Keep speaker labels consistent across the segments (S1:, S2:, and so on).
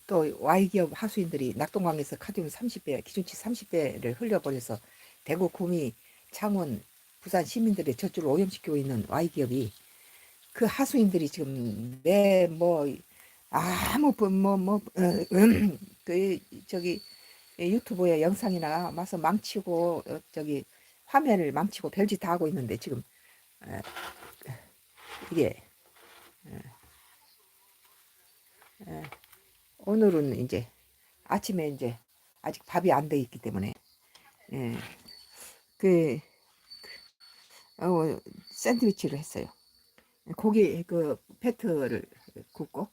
S1: 또 Y기업 하수인들이 낙동강에서 카드뮴 30배, 기준치 30배를 흘려버려서 대구, 구미, 창원, 부산 시민들의 젖줄을 오염시키고 있는 Y기업이 그 하수인들이 지금 내 뭐 아무 그 저기 유튜브에 영상이나 와서 망치고 저기 화면을 망치고 별짓 다 하고 있는데 지금 어, 이게 오늘은 이제 아침에 이제 아직 밥이 안 돼 있기 때문에 예, 그 샌드위치를 했어요. 고기 그 패트를 굽고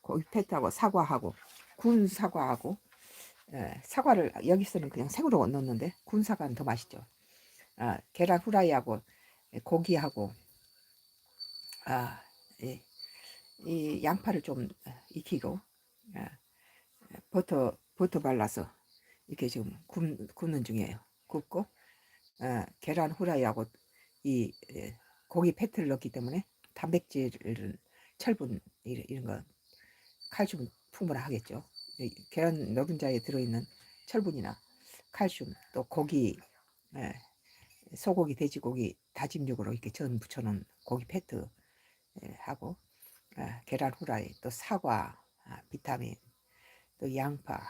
S1: 고기 패트하고 사과하고 군 사과하고 사과를 여기서는 그냥 생으로 넣는데 군 사과는 더 맛있죠. 계란 후라이하고 고기하고 아, 이, 이 양파를 좀 익히고 아, 버터 발라서 이렇게 지금 굽는 중이에요. 굽고 계란 후라이하고 이 고기 패트를 넣기 때문에 단백질은 철분 이런 거 칼슘 풍부하겠죠. 계란 노른자에 들어있는 철분이나 칼슘 또 고기 소고기 돼지고기 다짐 육으로 이렇게 전 부쳐놓은 고기 패트 하고 계란 후라이 또 사과 비타민 또 양파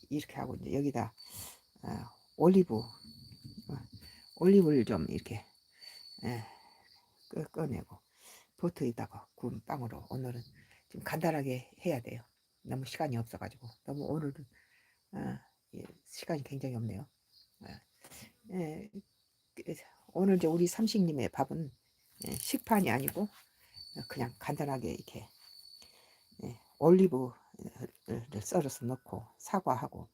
S1: 이렇게 하고 이제 여기다 올리브 올리브를 좀 이렇게 꺼내고 버터에다가 구운 빵으로 오늘은 좀 간단하게 해야 돼요. 너무 시간이 없어가지고 너무 오늘은 시간이 굉장히 없네요. 예, 오늘 이제 우리 삼식님의 밥은 식판이 아니고 그냥 간단하게 이렇게 올리브를 썰어서 넣고 사과하고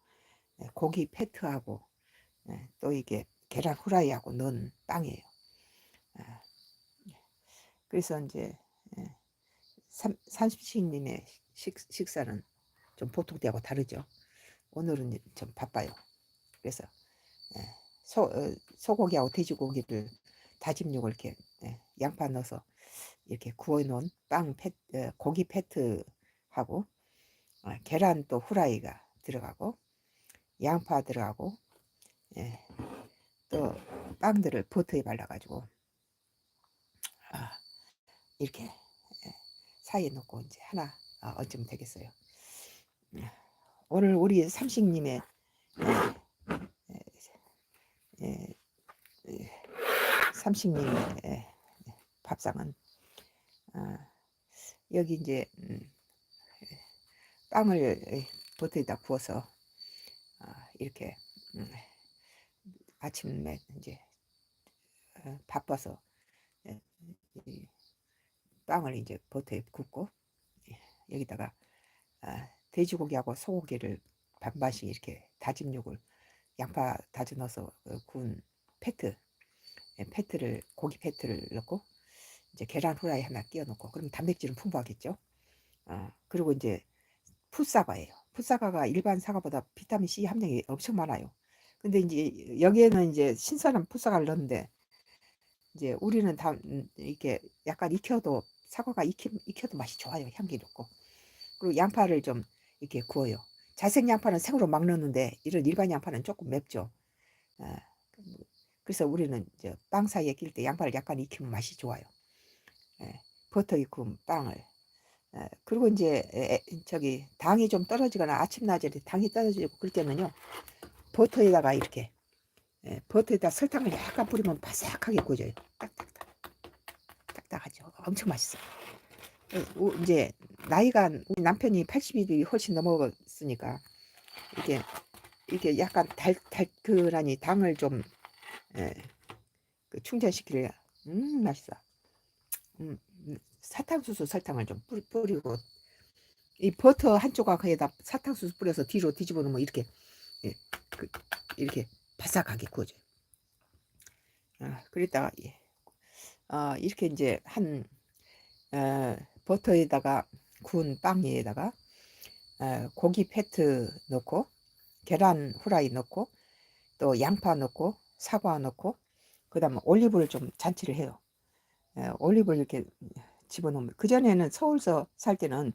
S1: 고기 패트하고 또 이게 계란 후라이하고 넣은 빵이에요. 그래서 이제 삼식님의 식사는 좀 보통 때하고 다르죠. 오늘은 좀 바빠요. 그래서 소고기하고 돼지고기를 다짐 육을 이렇게 양파 넣어서 이렇게 구워놓은 고기 패트하고 계란 또 후라이가 들어가고 양파 들어가고 또 빵들을 버터에 발라가지고 이렇게 사이에 넣고 이제 하나 얹으면 되겠어요. 오늘 우리 삼식님의 삼식님의 밥상은 여기 이제 빵을 버터에다 구워서 이렇게 아침에 이제 바빠서 빵을 이제 버터에 굽고 여기다가 돼지고기하고 소고기를 반반씩 이렇게 다짐 육을 양파 다져 넣어서 구운 패트를 고기 패트를 넣고 이제 계란 후라이 하나 끼워 넣고 그러면 단백질은 풍부하겠죠. 그리고 이제 풋사과예요. 풋사과가 일반 사과보다 비타민 C 함량이 엄청 많아요. 근데 이제 여기에는 이제 신선한 풋사과를 넣는데 이제 우리는 다 이렇게 약간 익혀도 사과가 익혀도 맛이 좋아요. 향기롭고. 그리고 양파를 좀 이렇게 구워요. 자색 양파는 생으로 막 넣는데 이런 일반 양파는 조금 맵죠. 아, 그래서 우리는 이제 빵 사이에 낄 때 양파를 약간 익히면 맛이 좋아요. 버터 익힌 빵을. 그리고 이제 저기 당이 좀 떨어지거나 아침 낮에 당이 떨어지고 그럴 때는요. 버터에다가 이렇게 버터에다 설탕을 약간 뿌리면 바삭하게 구워져요. 딱딱딱 딱딱하죠. 엄청 맛있어요. 이제 나이가 우리 남편이 80이 훨씬 넘어갔으니까 이게 약간 달큰하니 당을 좀 충전시키려 맛있어. 사탕수수 설탕을 좀 뿌리고 이 버터 한 조각에다 사탕수수 뿌려서 뒤로 뒤집어 놓으면 이렇게 예, 이렇게 바삭하게 구워져요. 그랬다가 이렇게 이제 한 버터에다가 구운 빵에다가 고기 패트 넣고 계란 후라이 넣고 또 양파 넣고 사과 넣고 그다음에 올리브를 좀 잔치를 해요. 올리브를 이렇게 집어넣으면 그전에는 서울서 살 때는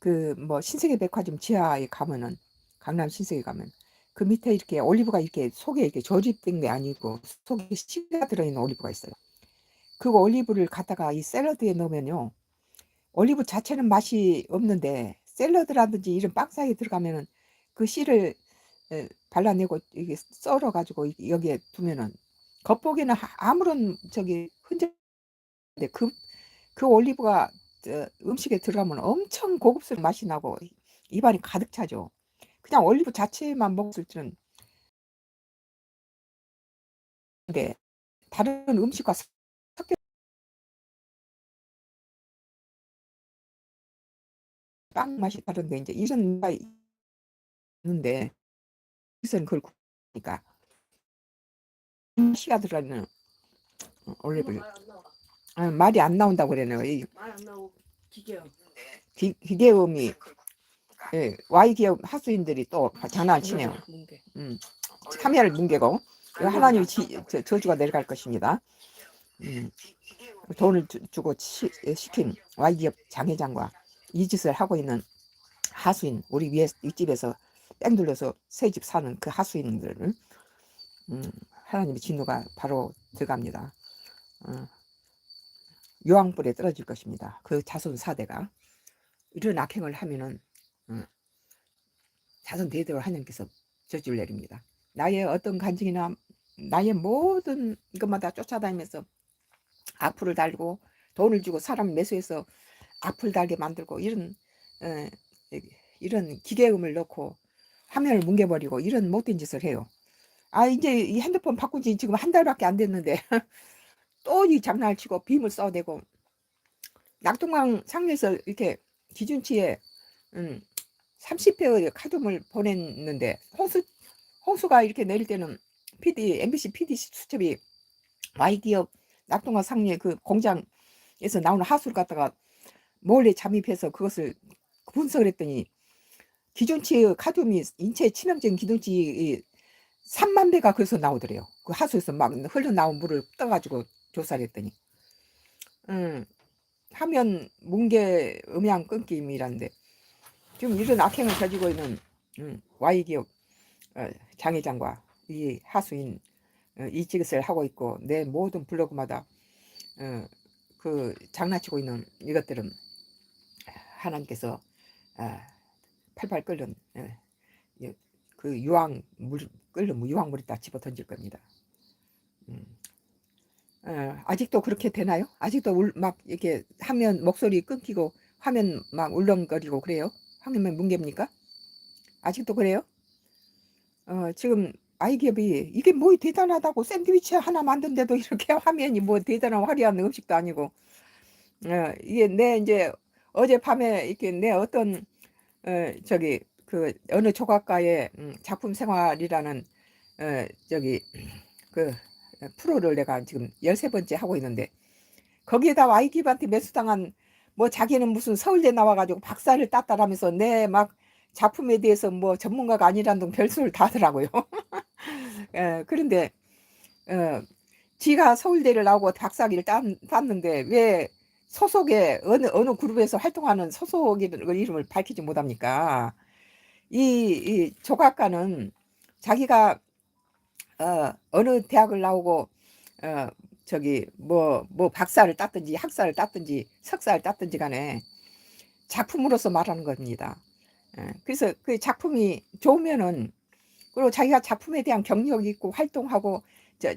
S1: 그 뭐 신세계 백화점 지하에 가면은, 강남 신세계 가면 그 밑에 이렇게 올리브가 이렇게 속에 이렇게 조립된 게 아니고 속에 씨가 들어있는 올리브가 있어요. 그 올리브를 갖다가 이 샐러드에 넣으면요, 올리브 자체는 맛이 없는데 샐러드라든지 이런 빵 사이에 들어가면은 그 씨를 발라내고 이게 썰어 가지고 여기에 두면은 겉보기에는 아무런 저기 흔적, 근데 그 올리브가 음식에 들어가면 엄청 고급스러운 맛이 나고 입안이 가득 차죠. 그냥 올리브 자체만 먹었을 때는, 네, 다른 음식과 섞여 빵 맛이 다른데 인제 이런 가 있는데 여기서는 그걸 구우니까 씨가 들어있는 올리브를, 말이 안 나온다고 그러네요. 이
S2: 말 안 나오고 기계요.
S1: 기계음이, 예, Y 기업 하수인들이 또 장난을 치네요.
S2: 뭉개.
S1: 참여를 뭉개고 이거 하나님의 저주가 내려갈 것입니다. 돈을 주고 시킨 Y 기업 장회장과 이 짓을 하고 있는 하수인, 우리 위에 윗집에서 뺑 돌려서 새 집 사는 그 하수인들을 하나님의 진노가 바로 들어갑니다. 요왕불에 떨어질 것입니다. 그 자손 사대가 이런 악행을 하면은 자손 대대로 하나님께서 저주를 내립니다. 나의 어떤 간증이나 나의 모든 것마다 쫓아다니면서 악플을 달고 돈을 주고 사람 매수해서 악플 달게 만들고 어, 이런 기계음을 넣고 화면을 뭉개버리고 이런 못된 짓을 해요. 이제 이 핸드폰 바꾼 지 지금 한 달밖에 안 됐는데 또 이 장난을 치고 빔을 써대고 낙동강 상에서 이렇게 기준치에 30회의 카드물 보냈는데 홍수가 이렇게 내릴 때는 MBC PD 수첩이 Y기업 낙동강 상류의 그 공장에서 나오는 하수를 갖다가 몰래 잠입해서 그것을 분석을 했더니 기준치의 카드뮴이 인체에 치명적인 기준치 3만 배가 그래서 나오더래요. 그 하수에서 막 흘러나온 물을 떠가지고 조사를 했더니 화면 뭉개 음향 끊김이라는데 지금 이런 악행을 가지고 있는 Y기업 장회장과 이 하수인 이 짓을 하고 있고 내 모든 블로그마다 그 장난치고 있는 이것들은 하나님께서 팔팔 끓는 그 끓는 유황물에다 집어 던질 겁니다. 아직도 그렇게 되나요? 아직도 막 이렇게 하면 목소리 끊기고 화면 막 울렁거리고 그래요? 화면 뭉개입니까? 아직도 그래요? 지금 아이기업이 이게 뭐 대단하다고 샌드위치 하나 만든데도 이렇게 화면이 뭐 대단한 화려한 음식도 아니고 이게 내 이제 어젯밤에 이렇게 내 어떤 저기 그 어느 조각가의 작품 생활이라는 저기 그 프로를 내가 지금 13번째 하고 있는데 거기에다 아이기업한테 매수당한 뭐 자기는 무슨 서울대 나와가지고 박사를 땄다라면서 내 막 작품에 대해서 뭐 전문가가 아니라는 등 별수를 다 하더라고요. 그런데 지가 서울대를 나오고 박사학위를 땄는데 왜 소속의 어느 그룹에서 활동하는 소속의 이름을 밝히지 못합니까? 이 조각가는 자기가 어느 대학을 나오고 저기 뭐 박사를 땄든지 학사를 땄든지 석사를 땄든지 간에 작품으로서 말하는 겁니다. 그래서 그 작품이 좋으면은 그리고 자기가 작품에 대한 경력이 있고 활동하고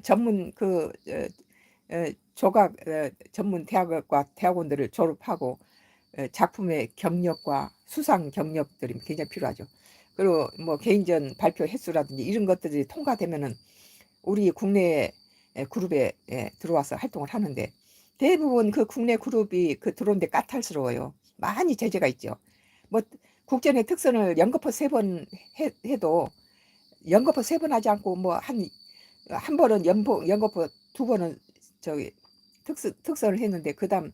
S1: 전문 조각 전문 대학과 대학원들을 졸업하고 작품의 경력과 수상 경력들이 굉장히 필요하죠. 그리고 뭐 개인전 발표 횟수라든지 이런 것들이 통과되면은 우리 국내 그룹에 들어와서 활동을 하는데 대부분 그 국내 그룹이 그 들어오는데 까탈스러워요. 많이 제재가 있죠. 뭐 국전의 특선을 연거푸 3번 해도 연거푸 3번 하지 않고 뭐 한 번은 연거푸 2번은 저기 특선을 했는데 그다음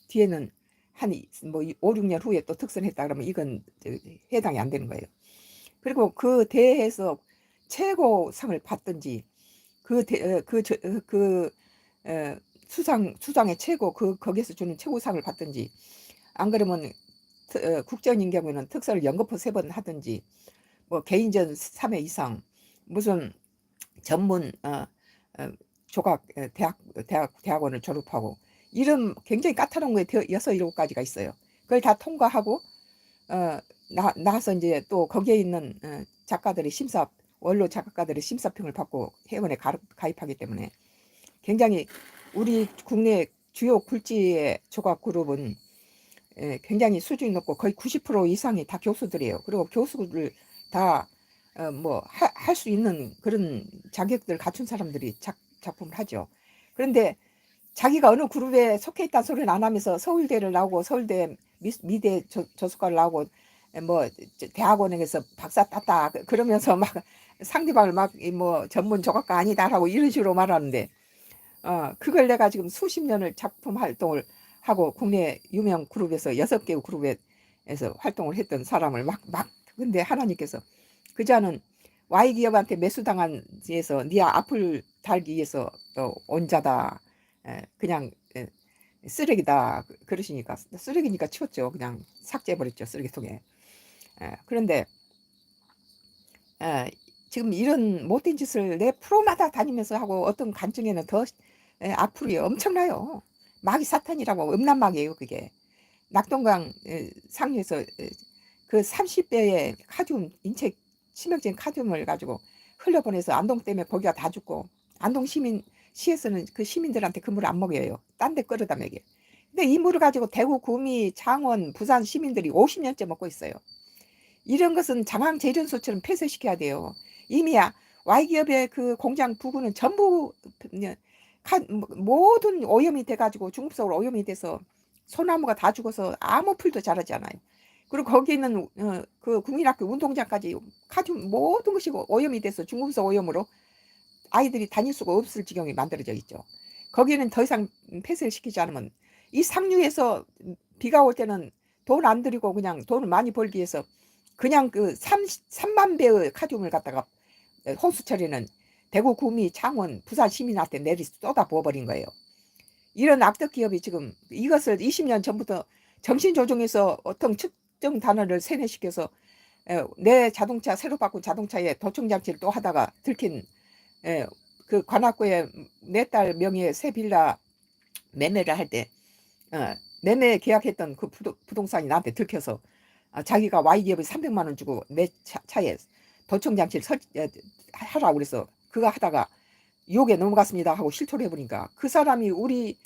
S1: 뒤에는 한 뭐 5, 6년 후에 또 특선했다 그러면 이건 해당이 안 되는 거예요. 그리고 그 대회에서 최고상을 받든지 그 수상의 최고 거기에서 주는 최고상을 받든지 안 그러면 국전인 경우에는 특서를 연거푸 3번 하든지 뭐 개인전 3회 이상 무슨 전문 조각 대학원을 졸업하고 이런 굉장히 까다로운 거에 6, 7가지가 있어요. 그걸 다 통과하고 나와서 이제 또 거기에 있는 작가들의 원로 작가들의 심사평을 받고 회원에 가입하기 때문에 굉장히 우리 국내 주요 굴지의 조각 그룹은 굉장히 수준이 높고 거의 90% 이상이 다 교수들이에요. 그리고 교수를 다 뭐 할 수 있는 그런 자격들 갖춘 사람들이 작품을 하죠. 그런데 자기가 어느 그룹에 속해 있다는 소리는 안 하면서 서울대를 나오고 서울대 미대 저수과를 나오고 뭐 대학원에서 박사 땄다 그러면서 막 상대방을 막 뭐 전문 조각가 아니다라고 이런 식으로 말하는데 그걸 내가 지금 수십 년을 작품 활동을 하고 국내 유명 그룹에서 6개 그룹에서 활동을 했던 사람을 근데 하나님께서 그자는 Y기업한테 매수당한 데에서 네 앞을 달기 위해서 온 자다. 그냥 쓰레기다 그러시니까 쓰레기니까 치웠죠. 그냥 삭제해버렸죠. 쓰레기통에. 그런데 지금 이런 못된 짓을 내 프로마다 다니면서 하고 어떤 간증에는 더 악플이 엄청나요. 마귀 사탄이라고 음란마귀예요. 그게 낙동강 상류에서 그 30배의 카듐 인체 치명적인 카듐을 가지고 흘려보내서 안동 때문에 거기가 다 죽고 안동 시에서는 그 시민들한테 그 물을 안 먹여요. 딴 데 끌어다 먹여요. 근데 이 물을 가지고 대구, 구미, 창원, 부산 시민들이 50년째 먹고 있어요. 이런 것은 장항제련소처럼 폐쇄시켜야 돼요. 이미야 Y기업의 그 공장 부근은 전부 모든 오염이 돼가지고 중급속으로 오염이 돼서 소나무가 다 죽어서 아무 풀도 자라지 않아요. 그리고 거기는 그 국민학교 운동장까지 모든 것이 오염이 돼서 중금속 오염으로 아이들이 다닐 수가 없을 지경이 만들어져 있죠. 거기는 더 이상 폐쇄를 시키지 않으면 이 상류에서 비가 올 때는 돈 안 들이고 그냥 돈을 많이 벌기 위해서 그냥 그 3만 배의 카듐을 갖다가 홍수철에는 대구, 구미, 창원, 부산 시민한테 내리 쏟아 부어버린 거예요. 이런 악덕 기업이 지금 이것을 20년 전부터 정신조종해서 어떤 특정 단어를 세뇌시켜서 내 자동차 새로 바꾼 자동차에 도청장치를 또 하다가 들킨 그 관악구에 내 딸 명의의 새 빌라 매매를 할 때 매매 계약했던 그 부동산이 나한테 들켜서 자기가 Y기업에 300만 원 주고 내 차에 도청장치를 하라고 그래서 그거 하다가 욕에 넘어갔습니다 하고 실토를 해보니까 그 사람이 우리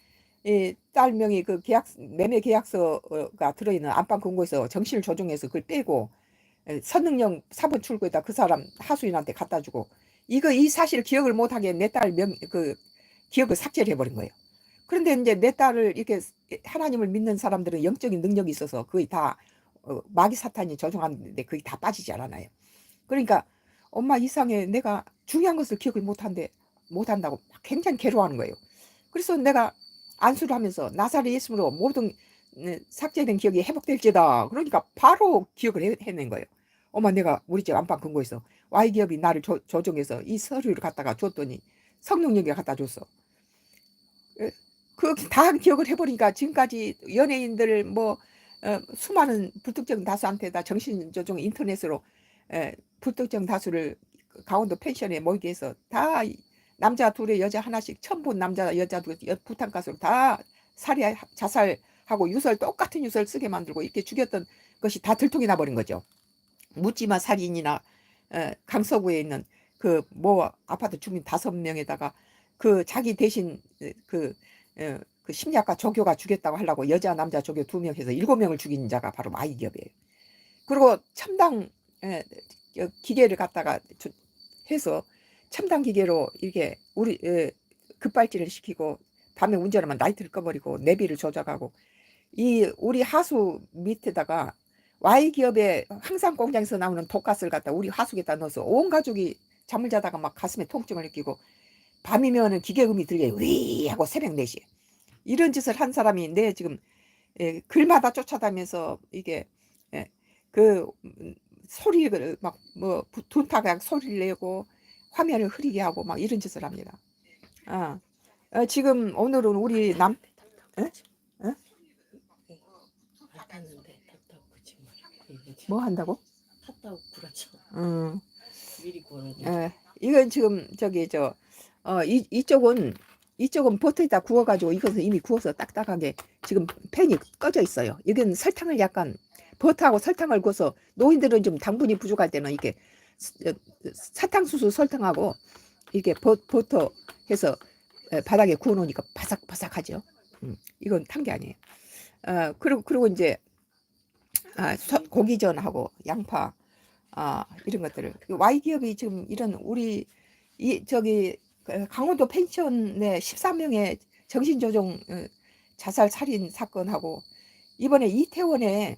S1: 딸 명의 그 매매 계약서가 들어있는 안방 금고에서 정신을 조종해서 그걸 빼고 선능령 4번 출구에다 그 사람 하수인한테 갖다 주고 이 사실 기억을 못하게 내 딸 그 기억을 삭제를 해버린 거예요. 그런데 이제 내 딸을 이렇게 하나님을 믿는 사람들은 영적인 능력이 있어서 거의 다 마귀 사탄이 조종하는데 그게 다 빠지지 않아요. 그러니까 엄마 이상해 내가 중요한 것을 기억을 못한다고 굉장히 괴로워하는 거예요. 그래서 내가 안수를 하면서 나사렛 예수로 모든 삭제된 기억이 회복될지다. 그러니까 바로 기억을 해낸 거예요. 엄마 내가 우리 집 안방 금고에서 Y기업이 나를 조종해서 이 서류를 갖다가 줬더니 성령님이 갖다 줬어. 그 다 기억을 해버리니까 지금까지 연예인들 뭐 수많은 불특정 다수한테다 정신조종 인터넷으로 불특정 다수를 강원도 펜션에 모이게 해서 다 남자 둘에 여자 하나씩 처음 본 남자 여자 부탄가스로 다 자살하고 똑같은 유설 쓰게 만들고 이렇게 죽였던 것이 다 들통이 나버린 거죠. 묻지마 살인이나 강서구에 있는 그 뭐 아파트 주민 5명에다가 그 자기 대신 그 심리학과 조교가 죽였다고 하려고 여자 남자 조교 2명 해서 7명을 죽인 자가 바로 Y기업이에요. 그리고 첨단 기계를 갖다가 해서 첨단 기계로 이렇게 우리 급발진을 시키고 밤에 운전하면 라이트를 꺼버리고 내비를 조작하고 우리 하수 밑에다가 Y기업의 항상 공장에서 나오는 독가스를 갖다 우리 하수에다 넣어서 온 가족이 잠을 자다가 막 가슴에 통증을 느끼고 밤이면은 기계음이 들려요. 위 하고 새벽 4시에 이런 짓을 한 사람이 내 지금 글마다 쫓아다니면서 이게 그 소리를 막 뭐 둔탁하게 소리를 내고 화면을 흐리게 하고 막 이런 짓을 합니다. 지금 오늘은 우리 뭐 한다고?
S2: 탔다고 구라쳐.
S1: 음,
S2: 미리 구워야 돼.
S1: 이건 지금 저기 이쪽은 버터에다 구워가지고 이것은 이미 구워서 딱딱하게 지금 팬이 꺼져 있어요. 이건 설탕을 약간 버터하고 설탕을 구워서 노인들은 좀 당분이 부족할 때는 이게 어, 사탕수수 설탕하고 이게 버터 해서 바닥에 구워놓으니까 바삭바삭하죠. 이건 탄 게 아니에요. 그리고 이제 고기전하고 양파 이런 것들을 Y 기업이 지금 이런 우리 이 저기 강원도 펜션에 13명의 정신조종 자살 살인 사건하고 이번에 이태원에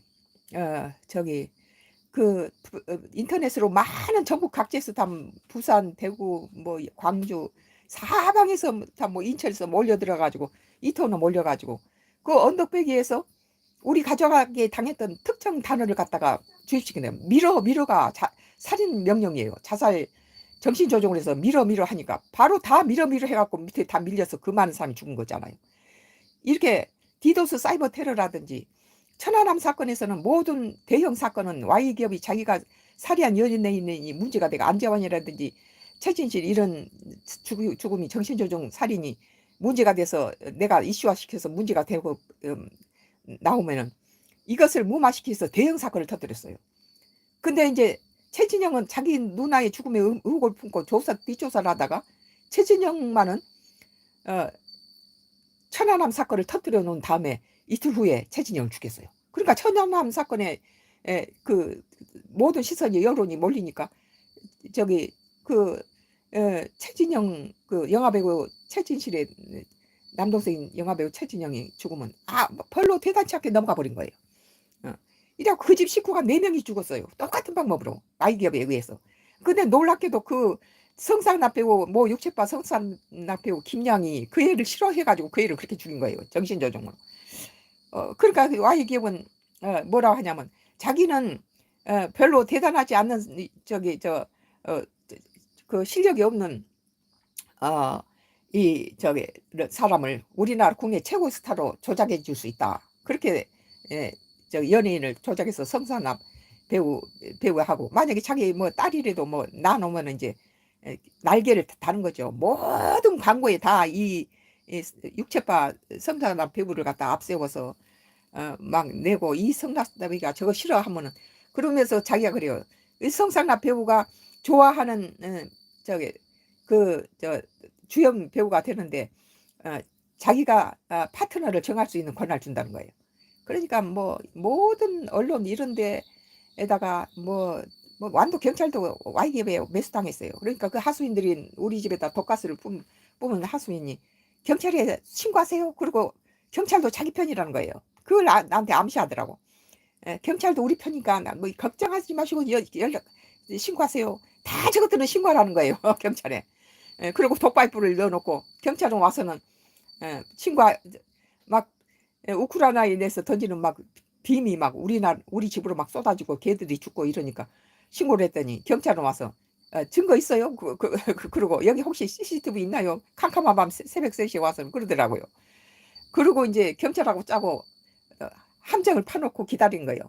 S1: 저기 인터넷으로 많은 전국 각지에서 다 부산, 대구, 뭐 광주 사방에서 다 뭐 인천에서 몰려들어 가지고 이태원에 몰려가지고 그 언덕배기에서 우리 가져가게 당했던 특정 단어를 갖다가 주입시키네요. 미러가 살인 명령이에요. 자살 정신조종을 해서 미러 하니까 바로 다 미러 해갖고 밑에 다 밀려서 그 많은 사람이 죽은 거잖아요. 이렇게 디도스 사이버 테러라든지 천안함 사건에서는 모든 대형 사건은 Y기업이 자기가 살해한 연예인이 문제가 되고 안재환이라든지 최진실 이런 죽음이 정신조종 살인이 문제가 돼서 내가 이슈화시켜서 문제가 되고 나오면은 이것을 무마시켜서 대형 사건을 터뜨렸어요. 근데 이제 최진영은 자기 누나의 죽음에 의혹을 품고 뒷조사를 하다가 최진영만은 천안함 사건을 터뜨려 놓은 다음에 이틀 후에 최진영을 죽였어요. 그러니까 천안함 사건에 그 모든 시선이 여론이 몰리니까 저기 최진영 그 영화배우 최진실의 남동생 영화배우 최진영이 죽으면 별로 대단치 않게 넘어가 버린 거예요. 이래갖고 그 집 식구가 4명이 죽었어요. 똑같은 방법으로 Y기업에 의해서. 근데 놀랍게도 그 성상납 배우 뭐 육체파 성상납 배우 김양이 그 애를 싫어해가지고 그 애를 그렇게 죽인 거예요. 정신조종으로. 그러니까 Y기업은 뭐라고 하냐면 자기는 별로 대단하지 않는 그 실력이 없는 사람을 우리나라 국내 최고 스타로 조작해 줄 수 있다. 그렇게 연예인을 조작해서 성산납 배우하고 만약에 자기 뭐 딸이라도 뭐 낳아놓으면 이제 날개를 다는 거죠. 모든 광고에 다 이 육체파 성산납 배우를 갖다 앞세워서 막 내고 이 성산납이가 저거 싫어하면은 그러면서 자기가 그래요. 이 성산납 배우가 좋아하는 주연 배우가 되는데 자기가 파트너를 정할 수 있는 권한을 준다는 거예요. 그러니까 뭐 모든 언론 이런 데에다가 뭐 완도 경찰도 Y기업에 매수당했어요. 그러니까 그 하수인들이 우리 집에다 독가스를 뿜은 하수인이 경찰에 신고하세요. 그리고 경찰도 자기 편이라는 거예요. 그걸 나한테 암시하더라고. 경찰도 우리 편이니까 뭐 걱정하지 마시고 연락 신고하세요. 다 저것들은 신고하라는 거예요. 경찰에. 그리고 독파이프를 넣어놓고 경찰은 와서는 신고 막 우크라이나에 내서 던지는 막 빔이 막 우리 집으로 막 쏟아지고 개들이 죽고 이러니까 신고를 했더니 경찰은 와서 증거 있어요? 그러고 여기 혹시 CCTV 있나요? 캄캄한 밤 새벽 3시에 와서 그러더라고요. 그리고 이제 경찰하고 짜고 함정을 파놓고 기다린 거예요.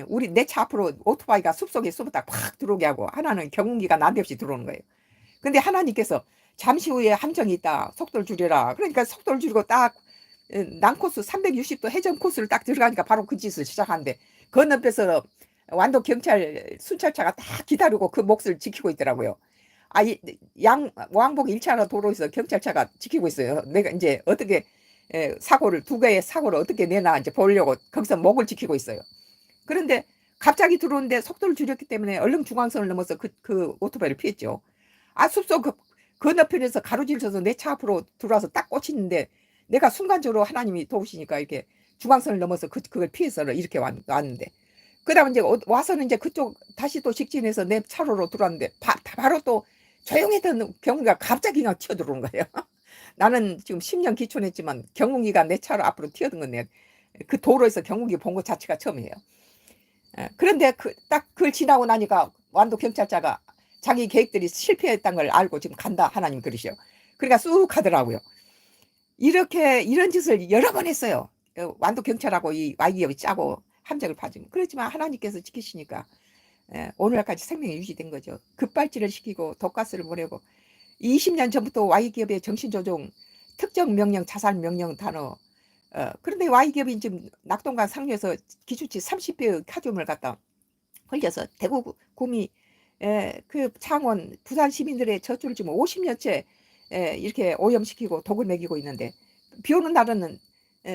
S1: 우리 내 차 앞으로 오토바이가 숲속에 숨었다 팍 들어오게 하고 하나는 경운기가 난데없이 들어오는 거예요. 근데 하나님께서 잠시 후에 함정이 있다. 속도를 줄여라. 그러니까 속도를 줄이고 딱 난코스 360도 해전 코스를 딱 들어가니까 바로 그 짓을 시작하는데 건너편에서 완도 경찰 순찰차가 딱 기다리고 그 몫을 지키고 있더라고요. 왕복 1차로 도로에서 경찰차가 지키고 있어요. 내가 이제 어떻게 두 개의 사고를 어떻게 내나 이제 보려고 거기서 목을 지키고 있어요. 그런데 갑자기 들어오는데 속도를 줄였기 때문에 얼른 중앙선을 넘어서 그 오토바이를 피했죠. 숲속 건너편에서 가로질러서 내 차 앞으로 들어와서 딱 꽂히는데 내가 순간적으로 하나님이 도우시니까 이렇게 중앙선을 넘어서 그걸 피해서 이렇게 왔는데 그 다음에 이제 와서는 이제 그쪽 다시 또 직진해서 내 차로로 들어왔는데 바로 또 조용했던 경운기가 갑자기 그냥 튀어들어오는 거예요. 나는 지금 10년 기촌했지만 경운기가 내 차로 앞으로 튀어든 건데 그 도로에서 경운기 본 것 자체가 처음이에요. 그런데 딱 그걸 지나고 나니까 완도 경찰차가 자기 계획들이 실패했다는 걸 알고 지금 간다 하나님 그러시오. 그러니까 쑥 가더라고요. 이런 짓을 여러 번 했어요. 완도 경찰하고 이 Y기업이 짜고 함정을 파지. 그렇지만 하나님께서 지키시니까 오늘까지 생명이 유지된 거죠. 급발진을 시키고 독가스를 보내고 20년 전부터 Y기업의 정신조종 특정 명령 자살 명령 단어 그런데 Y기업이 지금 낙동강 상류에서 기준치 30배의 카지움을 갖다 흘려서 대구 구미 그 창원 부산 시민들의 젖줄을 지금 50년째 이렇게 오염시키고 독을 먹이고 있는데 비 오는 날은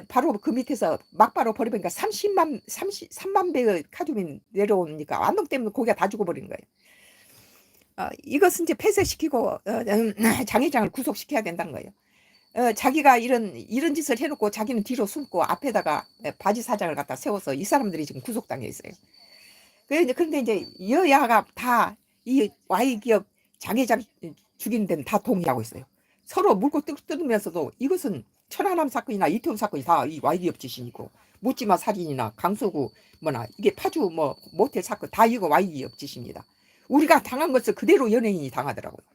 S1: 바로 그 밑에서 막바로 버리니까 33만 배의 카지움이 내려오니까 안동 때문에 고기가 다 죽어버리는 거예요. 이것은 이제 폐쇄시키고 장회장을 구속시켜야 된다는 거예요. 자기가 이런 짓을 해놓고 자기는 뒤로 숨고 앞에다가 바지 사장을 갖다 세워서 이 사람들이 지금 구속당해 있어요. 그런데 이제 여야가 다 이 Y기업 장회장 죽이는 데는 다 동의하고 있어요. 서로 물고 뜯으면서도 이것은 천안함 사건이나 이태원 사건이 다 이 Y기업 짓이고 묻지마 살인이나 강서구 뭐나 이게 파주 뭐 모텔 사건 다 이거 Y기업 짓입니다. 우리가 당한 것을 그대로 연예인이 당하더라고요.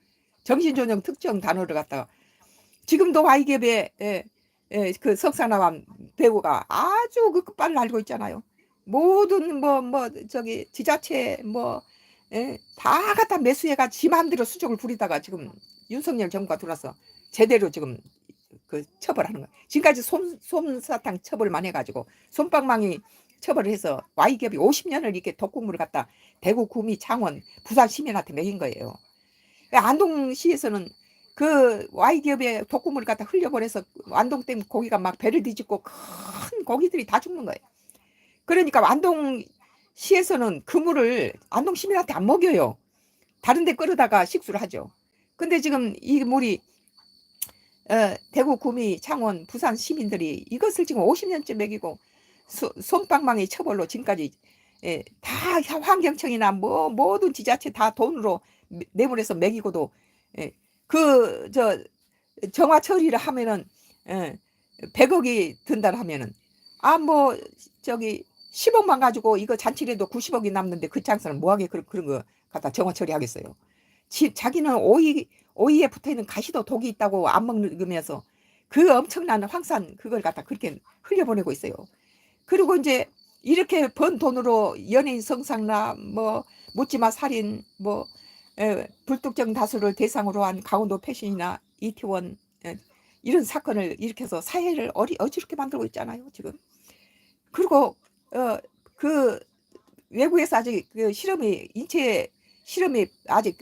S1: 정신조정 특정 단어를 갖다가 지금도 Y기업의 그 석사나만 배우가 아주 그 끝발을 알고 있잖아요. 모든 저기 지자체 다 갖다 매수해가 지 마음대로 수족을 부리다가 지금 윤석열 정부가 들어와서 제대로 지금 그 처벌하는 거예요. 지금까지 솜사탕 처벌만 해가지고 솜방망이 처벌을 해서 Y기업이 50년을 이렇게 독국물을 갖다 대구, 구미, 창원, 부산 시민한테 먹인 거예요. 안동시에서는 그 Y기업의 독국물을 갖다 흘려보내서 안동 때문에 고기가 막 배를 뒤집고 큰 고기들이 다 죽는 거예요. 그러니까 안동시에서는 그 물을 안동 시민한테 안 먹여요. 다른 데 끌어다가 식수를 하죠. 근데 지금 이 물이 대구, 구미, 창원, 부산 시민들이 이것을 지금 50년째 먹이고 솜방망이 처벌로 지금까지 다 환경청이나 모든 지자체 다 돈으로 내보내서 먹이고도 정화 처리를 하면은 100억이 든다 하면은 저기 10억만 가지고 이거 잔치를 해도 90억이 남는데 그 장사는 뭐하게 그런 거 갖다 정화 처리하겠어요. 자기는 오이에 붙어있는 가시도 독이 있다고 안 먹으면서 그 엄청난 황산 그걸 갖다 그렇게 흘려보내고 있어요. 그리고 이제 이렇게 번 돈으로 연예인 성상납 묻지마 살인 불특정 다수를 대상으로 한 강원도 패션이나 이태원 이런 사건을 일으켜서 사회를 어지럽게 만들고 있잖아요 지금. 그리고 그 외국에서 아직 그 인체 실험이 아직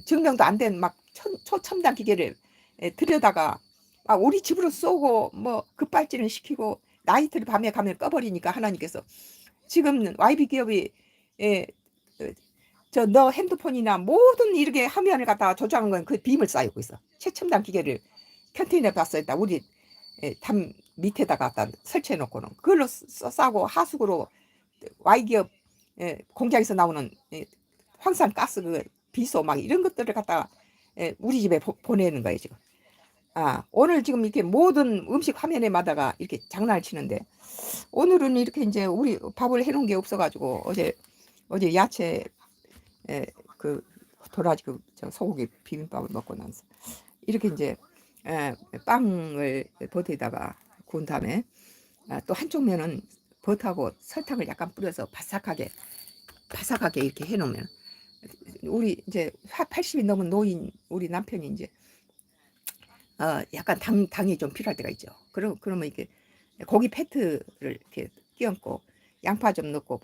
S1: 증명도 안 된 막 초첨단 기계를 들여다가 우리 집으로 쏘고 급발진을 시키고 나이트를 밤에 가면 꺼버리니까 하나님께서 지금 YB기업이 너 핸드폰이나 모든 이렇게 화면을 갖다가 조작한 건 그 빔을 쌓이고 있어. 최첨단 기계를 컨테이너에 봤었다. 우리 담 밑에다가 갖다 설치해 놓고는 그걸로 싸고 하수구로 Y기업 공장에서 나오는 황산 가스 그 비소 막 이런 것들을 갖다가 우리 집에 보내는 거예요 지금. 오늘 지금 이렇게 모든 음식 화면에마다가 이렇게 장난을 치는데 오늘은 이렇게 이제 우리 밥을 해놓은 게 없어가지고 어제 야채 그 도라지 저 소고기 비빔밥을 먹고 나서 이렇게 이제 빵을 버터에다가 구운 다음에 또 한쪽 면은 버터하고 설탕을 약간 뿌려서 바삭하게 이렇게 해놓으면 우리 이제 80이 넘은 노인 우리 남편이 이제 약간 당이 좀 필요할 때가 있죠. 그러면 이렇게 고기 패트를 이렇게 끼얹고 양파 좀 넣고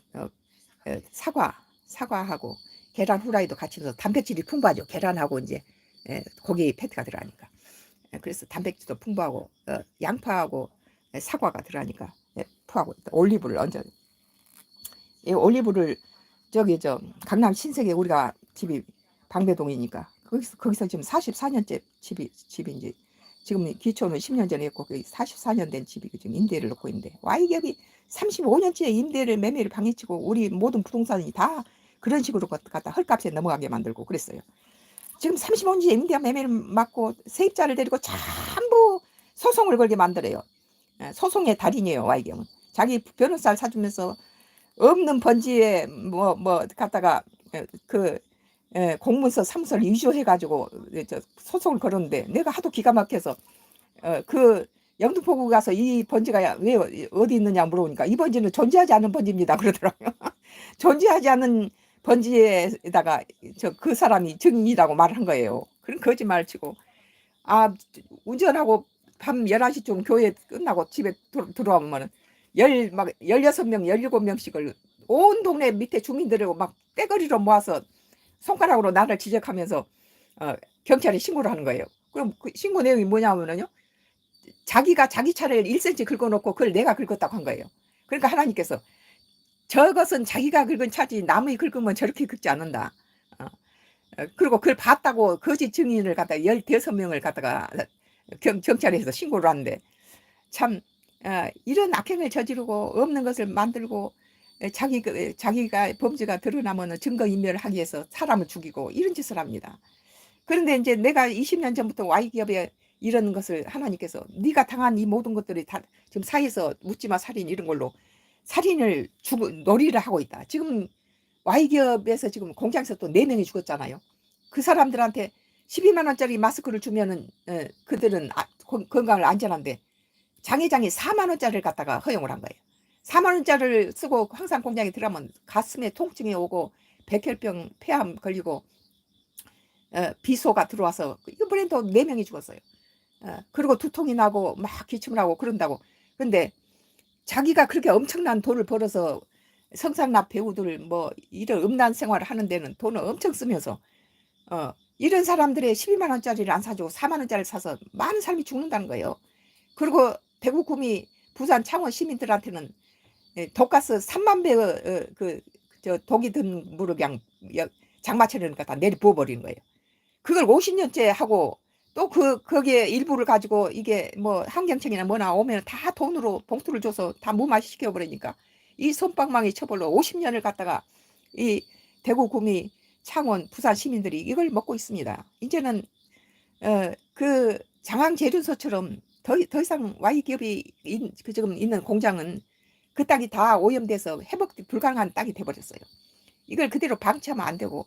S1: 사과하고 계란 후라이도 같이 넣어서 단백질이 풍부하죠. 계란하고 이제 고기 패트가 들어가니까. 그래서 단백질도 풍부하고 양파하고 사과가 들어가니까 푸하고 올리브를 얹어. 이 올리브를 강남 신세계 우리가 집이 방배동이니까 거기서 지금 44년째 집인지 지금 기초는 10년 전에 했고 44년 된 집이 지금 임대를 놓고 있는데 Y기업이 35년째 임대를 매매를 방해치고 우리 모든 부동산이 다 그런 식으로 갖다 헐값에 넘어가게 만들고 그랬어요. 지금 35년째 임대 매매를 막고 세입자를 데리고 전부 소송을 걸게 만들어요. 소송의 달인이에요. Y기업은 자기 변호사를 사주면서 없는 번지에 갖다가 공문서 사무소를 위조해가지고 소송을 걸었는데 내가 하도 기가 막혀서 그 영등포구 가서 이 번지가 왜 어디 있느냐 물어보니까 이 번지는 존재하지 않는 번지입니다 그러더라고요. 존재하지 않는 번지에다가 그 사람이 증인이라고 말한 거예요. 그런 거짓말 치고 아 운전하고 밤 11시쯤 교회 끝나고 집에 들어오면은 막 16명 17명씩을 온 동네 밑에 주민들하고 막 떼거리로 모아서 손가락으로 나를 지적하면서 경찰에 신고를 하는 거예요. 그럼 그 신고 내용이 뭐냐면요, 자기가 자기 차를 1cm 긁어놓고 그걸 내가 긁었다고 한 거예요. 그러니까 하나님께서 저것은 자기가 긁은 차지 남의 긁으면 저렇게 긁지 않는다. 그리고 그걸 봤다고 거짓 증인을 갖다가 15명을 갖다가 경찰에서 신고를 하는데 참 이런 악행을 저지르고 없는 것을 만들고 자기가 범죄가 드러나면 증거인멸을 하기 위해서 사람을 죽이고 이런 짓을 합니다. 그런데 이제 내가 20년 전부터 Y기업에 이런 것을 하나님께서 네가 당한 이 모든 것들이 다 지금 사회에서 묻지마 살인 이런 걸로 살인을 놀이를 하고 있다. 지금 Y기업에서 지금 공장에서 또 4명이 죽었잖아요. 그 사람들한테 12만 원짜리 마스크를 주면은 그들은 건강을 안전한데 장회장이 4만 원짜리를 갖다가 허용을 한 거예요. 4만 원짜리를 쓰고 항상 공장에 들어가면 가슴에 통증이 오고 백혈병 폐암 걸리고 비소가 들어와서 이번엔 또 4명이 죽었어요. 그리고 두통이 나고 막 기침을 하고 그런다고. 근데 자기가 그렇게 엄청난 돈을 벌어서 성상납 배우들 뭐 이런 음란 생활을 하는 데는 돈을 엄청 쓰면서 이런 사람들의 12만 원짜리를 안 사주고 4만 원짜리를 사서 많은 사람이 죽는다는 거예요. 그리고 대구 구미 부산 창원 시민들한테는 독가스 3만 배 독이 든 물을 그냥 장마철이니까 다 내리 부어버리는 거예요. 그걸 50년째 하고 또 거기에 일부를 가지고 이게 뭐 환경청이나 뭐나 오면 다 돈으로 봉투를 줘서 다 무마시 시켜버리니까 이 솜방망이 처벌로 50년을 갖다가 이 대구 구미 창원 부산 시민들이 이걸 먹고 있습니다. 이제는 그 장항제륜소처럼 더 이상 Y기업이 지금 있는 공장은 그 땅이 다 오염돼서 회복 불가능한 땅이 돼버렸어요. 이걸 그대로 방치하면 안 되고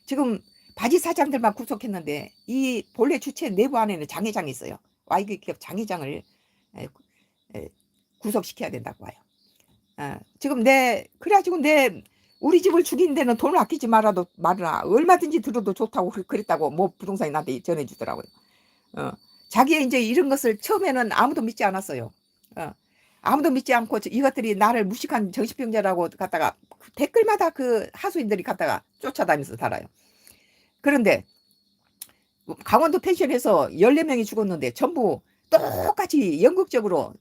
S1: 지금 바지 사장들만 구속했는데 이 본래 주체 내부 안에는 장회장이 있어요. Y기업 장회장을 구속시켜야 된다고 봐요. 지금 그래가지고 우리 집을 죽이는 데는 돈을 아끼지 말아라 얼마든지 들어도 좋다고 그랬다고 뭐 부동산이 나한테 전해주더라고요. 자기의 이제 이런 것을 처음에는 아무도 믿지 않았어요. 아무도 믿지 않고 이것들이 나를 무식한 정신병자라고 갖다가 댓글마다 그 하수인들이 갖다가 쫓아다니면서 달아요. 그런데 강원도 펜션에서 14명이 죽었는데 전부 똑같이 연극적으로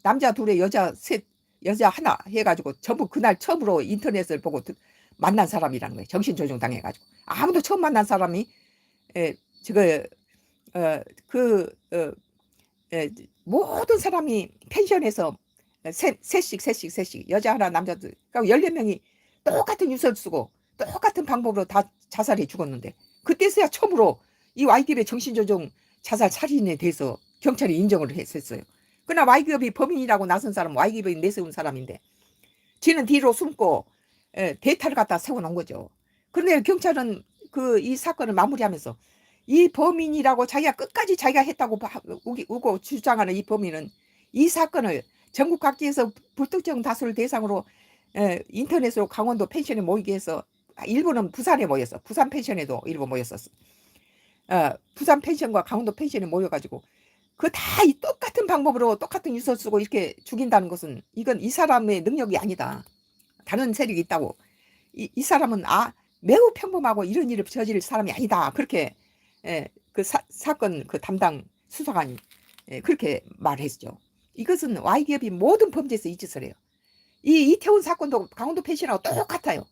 S1: 남자 둘에 여자 셋 여자 하나 해가지고 전부 그날 처음으로 인터넷을 보고 만난 사람이라는 거예요. 정신조종 당해가지고 아무도 처음 만난 사람이 모든 사람이 펜션에서 셋씩 여자 하나 남자들 그러니까 14명이 똑같은 유서를 쓰고 똑같은 방법으로 다 자살해 죽었는데 그때서야 처음으로 이 Y기업의 정신조종 자살 살인에 대해서 경찰이 인정을 했었어요. 그러나 Y기업이 범인이라고 나선 사람은 Y기업이 내세운 사람인데 지는 뒤로 숨고 대타를 갖다 세워놓은 거죠. 그런데 경찰은 이 사건을 마무리하면서 이 범인이라고 자기가 끝까지 자기가 했다고 우고 주장하는 이 범인은 이 사건을 전국 각지에서 불특정 다수를 대상으로 인터넷으로 강원도 펜션에 모이게 해서 일부는 부산에 모였어. 부산 펜션에도 일부 모였었어. 부산 펜션과 강원도 펜션에 모여가지고 그 다 이 똑같은 방법으로 똑같은 유서 쓰고 이렇게 죽인다는 것은 이건 이 사람의 능력이 아니다. 다른 세력이 있다고. 이 사람은 매우 평범하고 이런 일을 저지를 사람이 아니다. 그렇게 그 사건 그 담당 수사관이 그렇게 말했죠. 이것은 Y기업이 모든 범죄에서 이 짓을 해요. 이 이태원 사건도 강원도 펜션하고 똑같아요.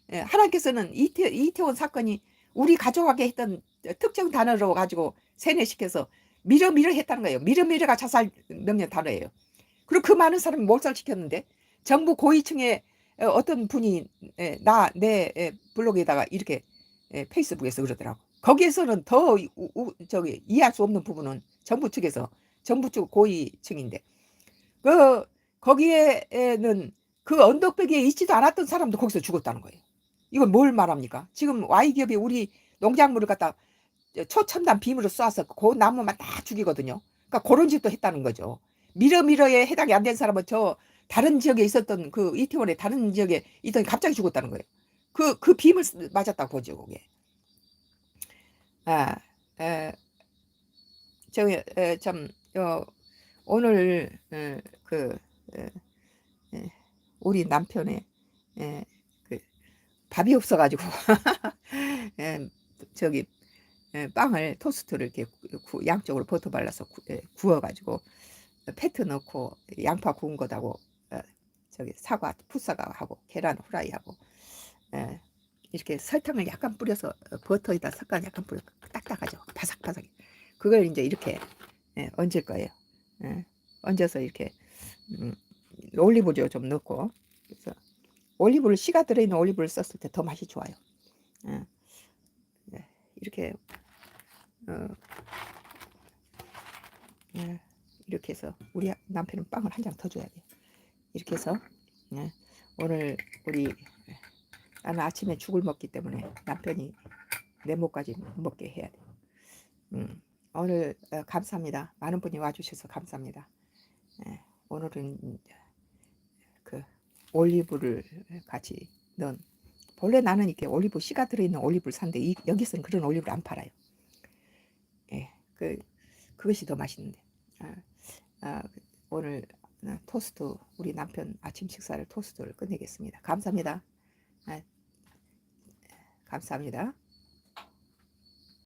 S1: 하나님께서는 이태원 사건이 우리 가져가게 했던 특정 단어로 가지고 세뇌시켜서 미러 했다는 거예요. 미러가 자살 명령 단어예요. 그리고 그 많은 사람이 몰살시켰는데 정부 고위층의 어떤 분이 내 블로그에다가 이렇게 페이스북에서 그러더라고. 거기에서는 더 이해할 수 없는 부분은 정부 쪽 고위층인데 거기에는 그 언덕배기에 있지도 않았던 사람도 거기서 죽었다는 거예요. 이건 뭘 말합니까? 지금 Y기업이 우리 농작물을 갖다 초첨단 비물을 쏴서 그 나무만 다 죽이거든요. 그러니까 그런 짓도 했다는 거죠. 미러미러에 해당이 안 된 사람은 저 다른 지역에 있었던 그 이태원의 다른 지역에 있더니 갑자기 죽었다는 거예요. 그 빔을 맞았다고 보죠, 그게. 아, 에, 참, 오늘, 에, 에, 우리 남편의, 에, 그, 밥이 없어가지고, 에, 저기, 빵을, 토스트를 이렇게 양쪽으로 버터 발라서 구워가지고, 패트 넣고, 양파 구운 거하고, 저기, 사과, 풋사과하고, 계란 후라이하고, 에, 이렇게 설탕을 약간 뿌려서, 버터에다 섞어 약간 뿌려, 딱딱하죠. 바삭바삭. 그걸 이제 이렇게, 얹을 거예요. 얹어서 이렇게, 음, 올리브유 좀 넣고, 그래서 올리브를 씨가 들어있는 올리브를 썼을 때 더 맛이 좋아요. 네, 이렇게 어, 이렇게 해서 우리 남편은 빵을 한 장 더 줘야 돼요. 이렇게 해서 오늘 우리 나는 아침에 죽을 먹기 때문에 남편이 내 목까지 먹게 해야 돼요. 오늘 감사합니다. 많은 분이 와주셔서 감사합니다. 오늘은 그 올리브를 같이 넣은, 본래 나는 이렇게 올리브 씨가 들어있는 올리브를 산데 여기서는 그런 올리브를 안 팔아요. 그것이 더 맛있는데. 오늘 토스트, 우리 남편 아침 식사를 토스트를 끝내겠습니다. 감사합니다. 감사합니다.